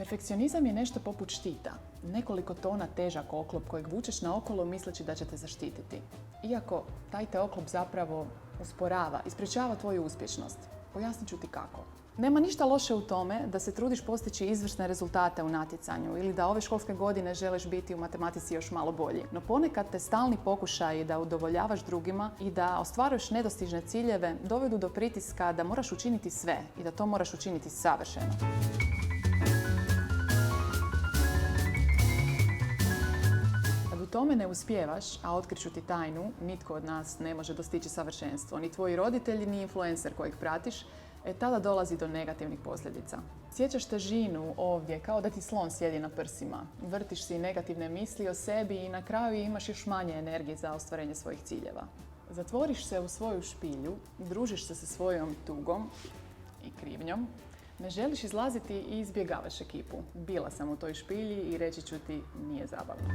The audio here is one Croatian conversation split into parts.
Perfekcionizam je nešto poput štita. Nekoliko tona težak oklop kojeg vučeš naokolo misleći da će te zaštititi. Iako taj te oklop zapravo usporava i sprječava tvoju uspješnost. Pojasnit ću ti kako. Nema ništa loše u tome da se trudiš postići izvrsne rezultate u natjecanju ili da ove školske godine želiš biti u matematici još malo bolji. No ponekad te stalni pokušaji da udovoljavaš drugima i da ostvaruješ nedostižne ciljeve dovedu do pritiska da moraš učiniti sve i da to moraš učiniti savršeno. Kad u tome ne uspijevaš, a otkriću ti tajnu, nitko od nas ne može dostići savršenstvo, ni tvoji roditelji, ni influencer kojeg pratiš, tada dolazi do negativnih posljedica. Sjećaš težinu ovdje kao da ti slon sjedi na prsima. Vrtiš si negativne misli o sebi i na kraju imaš još manje energije za ostvarenje svojih ciljeva. Zatvoriš se u svoju špilju, družiš se sa svojom tugom i krivnjom. Ne želiš izlaziti i izbjegavaš ekipu. Bila sam u toj špilji i reći ću ti, nije zabavno.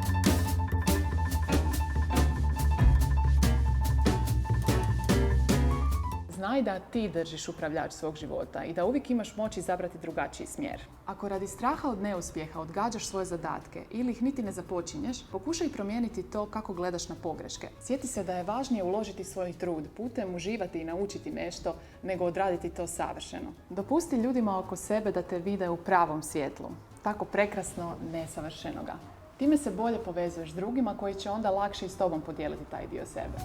Znaj da ti držiš upravljač svog života i da uvijek imaš moć izabrati drugačiji smjer. Ako radi straha od neuspjeha odgađaš svoje zadatke ili ih niti ne započinješ, pokušaj promijeniti to kako gledaš na pogreške. Sjeti se da je važnije uložiti svoj trud, putem uživati i naučiti nešto, nego odraditi to savršeno. Dopusti ljudima oko sebe da te vide u pravom svjetlu, tako prekrasno nesavršenoga. Time se bolje povezuješ s drugima koji će onda lakše i s tobom podijeliti taj dio sebe.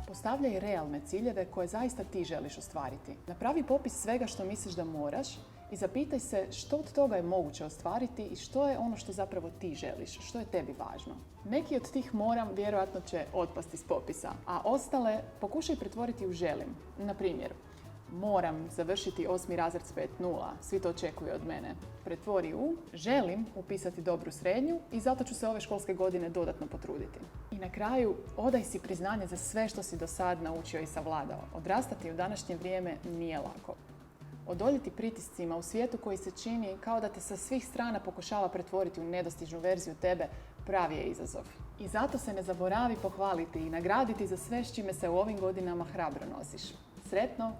Postavljaj realne ciljeve koje zaista ti želiš ostvariti. Napravi popis svega što misliš da moraš i zapitaj se što od toga je moguće ostvariti i što je ono što zapravo ti želiš, što je tebi važno. Neki od tih moram vjerojatno će otpasti s popisa, a ostale pokušaj pretvoriti u želim. Na primjer, moram završiti 8. razred s 5.0, svi to očekuju od mene. Pretvori u želim upisati dobru srednju i zato ću se ove školske godine dodatno potruditi. I na kraju, odaj si priznanje za sve što si do sad naučio i savladao. Odrastati u današnje vrijeme nije lako. Odoljeti pritiscima u svijetu koji se čini kao da te sa svih strana pokušava pretvoriti u nedostižnu verziju tebe, pravi je izazov. I zato se ne zaboravi pohvaliti i nagraditi za sve s čime se u ovim godinama hrabro nosiš. Sretno!